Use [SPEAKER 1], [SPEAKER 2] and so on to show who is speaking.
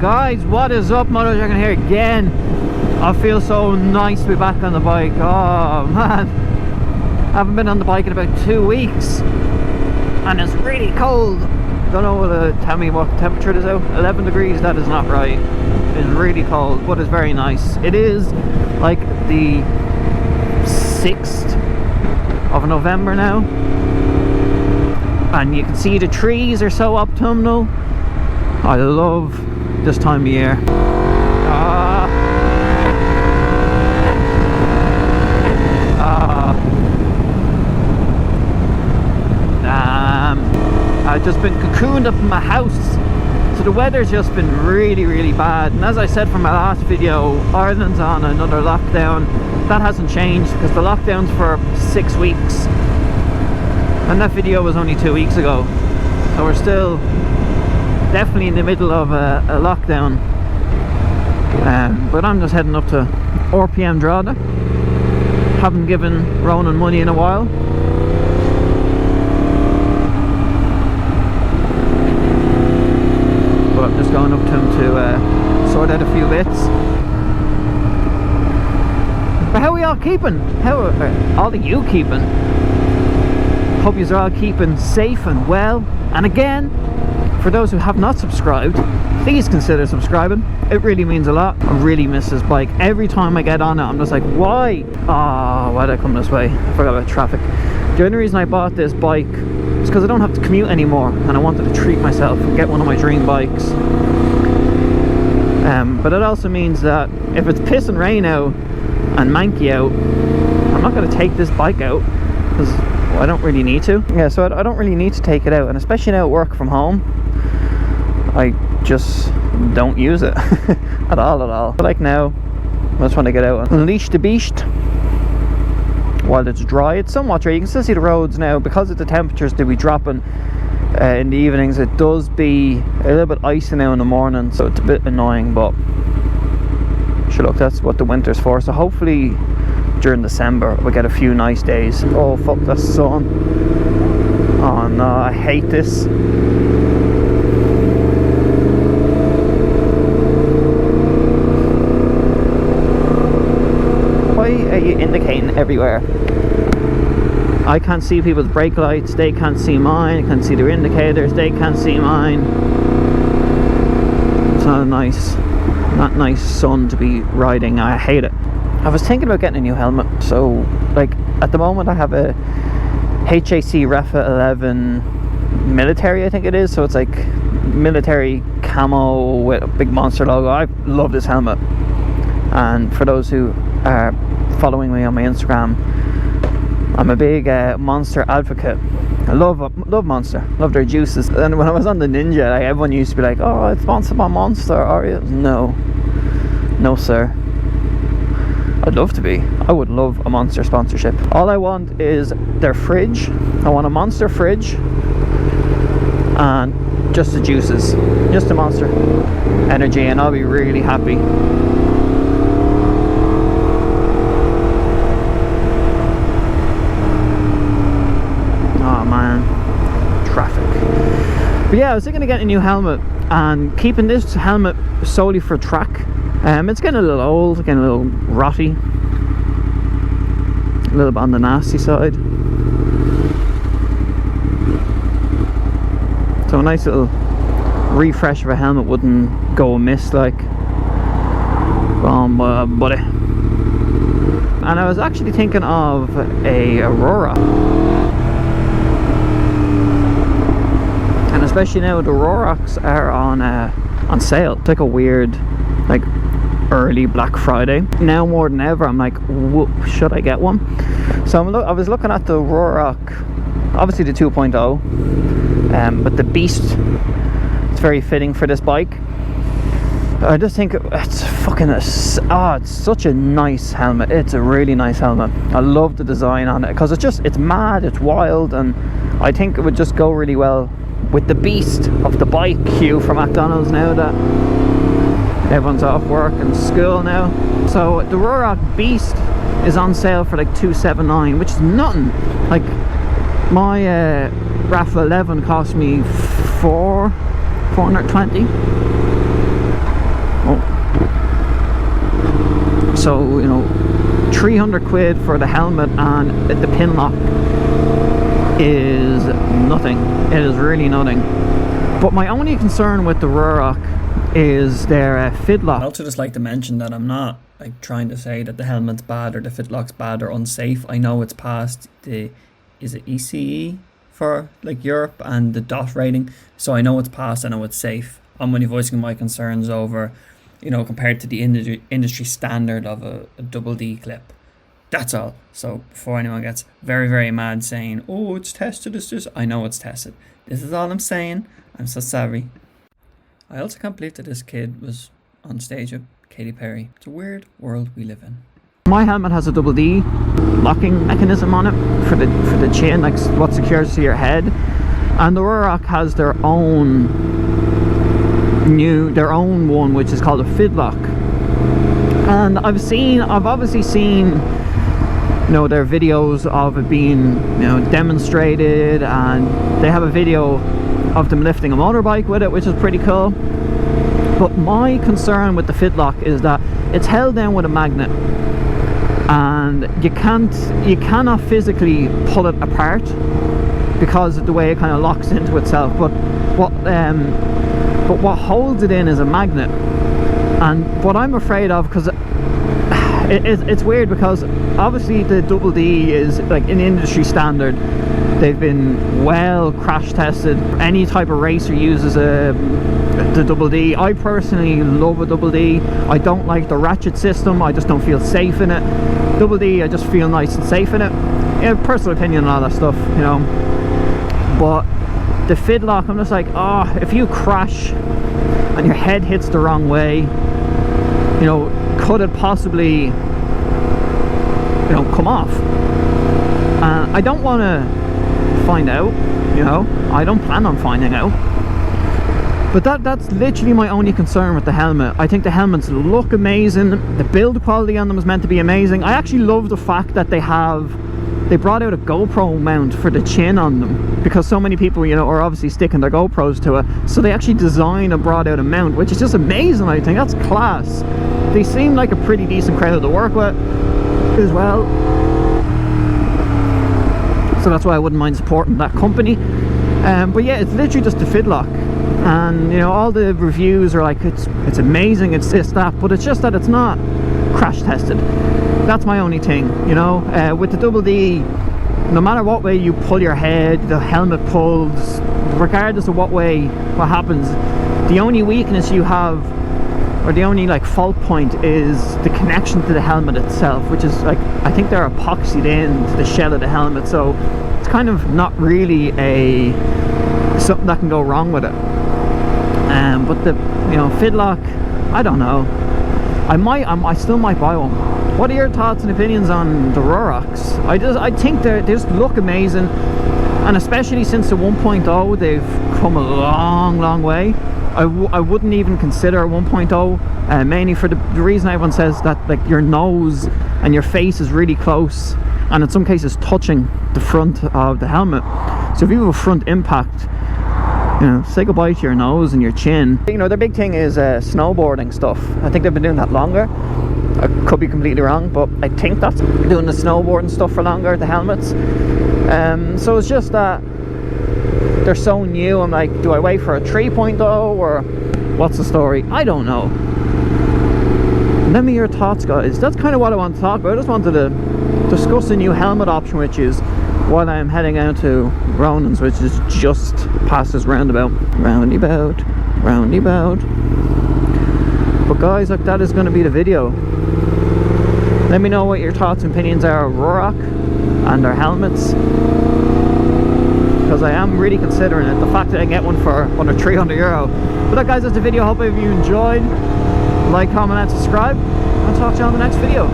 [SPEAKER 1] Guys, what is up? Motor Dragon here again. I feel so nice to be back on the bike. Oh man, I haven't been on the bike in about 2 weeks and it's really cold. Don't know what tell me what temperature it is out. 11 degrees, that is not right. It's really cold, but it's very nice. It is like the 6th of November now, and you can see the trees are so autumnal. I love this time of year. Damn. I've just been cocooned up in my house, so the weather's just been really bad. And as I said from my last video, Ireland's on another lockdown. That hasn't changed because the lockdown's for 6 weeks, and that video was only 2 weeks ago, so we're still definitely in the middle of a lockdown. But I'm just heading up to RPM Drogheda. Haven't given Ronan money in a while. But I'm just going up to him to sort out a few bits. But how are we all keeping? How are all of you keeping? Hope you're all keeping safe and well. And again, for those who have not subscribed, please consider subscribing. It really means a lot. I really miss this bike. Every time I get on it, I'm just like, why? Oh, why did I come this way? I forgot about traffic. The only reason I bought this bike is because I don't have to commute anymore, and I wanted to treat myself and get one of my dream bikes. But it also means that if it's piss and rain out and manky out, I'm not going to take this bike out because I don't really need to. Yeah, so I don't really need to take it out, and especially now at work from home, I just don't use it at all. But like now, I just want to get out and unleash the beast while it's dry. It's somewhat dry. You can still see the roads now because of the temperatures that we dropping in the evenings. It does be a little bit icy now in the morning, so it's a bit annoying, but sure, look, that's what the winter's for. So hopefully during December we'll get a few nice days. Oh fuck, the sun. Oh no, I hate this. Why are you indicating everywhere? I can't see people's brake lights, they can't see mine. I can't see their indicators, they can't see mine. It's not nice sun to be riding. I hate it. I was thinking about getting a new helmet. So like at the moment I have a HAC RPHA 11 military, I think it is. So it's like military camo with a big monster logo. I love this helmet, and for those who are following me on my Instagram, I'm a big Monster advocate. I love Monster, love their juices. And when I was on the Ninja, like, everyone used to be like, oh, it's sponsored by Monster, are you? No sir. I'd love to be. I would love a Monster sponsorship. All I want is their fridge. I want a Monster fridge and just the juices, just the Monster Energy, and I'll be really happy. Oh man, traffic. But yeah, I was thinking of getting a new helmet and keeping this helmet solely for track. It's getting a little old, getting a little rotty, a little bit on the nasty side. So a nice little refresh of a helmet wouldn't go amiss, like. Buddy. And I was actually thinking of a Ruroc. And especially now the Rurocs are on sale. It's like a weird, like, early Black Friday. Now more than ever I'm like, should I get one? So I was looking at the Ruroc, obviously the 2.0, but the Beast, it's very fitting for this bike. I just think it's fucking it's such a nice helmet. It's a really nice helmet. I love the design on it because it's mad, it's wild, and I think it would just go really well with the Beast of the bike queue for McDonald's now that everyone's off work and school now. So the Ruroc Beast is on sale for like $279, which is nothing. Like my RPHA 11 cost me $420. So, you know, 300 quid for the helmet and the pin lock is nothing. It is really nothing. But my only concern with the Ruroc is their Fidlock. I also just like to mention that I'm not like trying to say that the helmet's bad or the Fidlock's bad or unsafe. I know it's past the, is it ECE for like Europe and the DOT rating, so I know it's passed, I know it's safe. I'm only voicing my concerns over, you know, compared to the industry standard of a double D clip. That's all. So before anyone gets very, very mad saying, oh, it's tested, it's just, I know it's tested. This is all I'm saying. I'm so sorry. I also can't believe that this kid was on stage with Katy Perry. It's a weird world we live in. My helmet has a double D locking mechanism on it for the chin, like what secures to your head. And the Ruroc has their own one, which is called a Fidlock. And I've obviously seen, you know, their videos of it being, you know, demonstrated, and they have a video of them lifting a motorbike with it, which is pretty cool. But my concern with the Fidlock is that it's held down with a magnet, and you cannot physically pull it apart because of the way it kind of locks into itself. But what holds it in is a magnet. And what I'm afraid of, because it's weird, because obviously the double D is like an industry standard. They've been well crash tested. Any type of racer uses the double D. I personally love a double D. I don't like the ratchet system. I just don't feel safe in it. Double D, I just feel nice and safe in it. Yeah, personal opinion and all that stuff, you know. But the Fidlock, I'm just like, oh, if you crash and your head hits the wrong way, you know, could it possibly, you know, come off? I don't want to find out, you know. I don't plan on finding out. But that's literally my only concern with the helmet. I think the helmets look amazing. The build quality on them is meant to be amazing. I actually love the fact that they brought out a GoPro mount for the chin on them, because so many people, you know, are obviously sticking their GoPros to it. So they actually designed and brought out a mount, which is just amazing. I think that's class. They seem like a pretty decent crowd to work with as well. So that's why I wouldn't mind supporting that company. But yeah, it's literally just the Fidlock. And you know, all the reviews are like, it's amazing, it's this, that, but it's just that it's not crash tested. That's my only thing, you know. With the double D, no matter what way you pull your head, the helmet pulls, regardless of what happens, the only weakness you have, or the only like fault point, is the connection to the helmet itself, which is like, I think they're epoxied into the shell of the helmet, so it's kind of not really something that can go wrong with it. But the, you know, Fidlock, I don't know. I still might buy one. What are your thoughts and opinions on the Rurocs? I think they just look amazing, and especially since the 1.0, they've come a long way. I wouldn't even consider 1.0, mainly for the reason everyone says that, like, your nose and your face is really close, and in some cases touching the front of the helmet. So if you have a front impact, you know, say goodbye to your nose and your chin. You know, their big thing is snowboarding stuff. I think they've been doing that longer. I could be completely wrong, but I think that's doing the snowboarding stuff for longer, the helmets. So it's just that they're so new. I'm like, do I wait for a 3.0 or what's the story? I don't know. Let me hear your thoughts, guys. That's kind of what I want to talk about. I just wanted to discuss a new helmet option, which is while I'm heading out to Ronan's, which is just past this roundabout. Roundabout. But guys, like, that is going to be the video. Let me know what your thoughts and opinions are of Ruroc and their helmets, because I am really considering it. The fact that I can get one for under €300. But that, guys, that's the video. Hope you enjoyed. Like, comment and subscribe. I'll talk to you on the next video.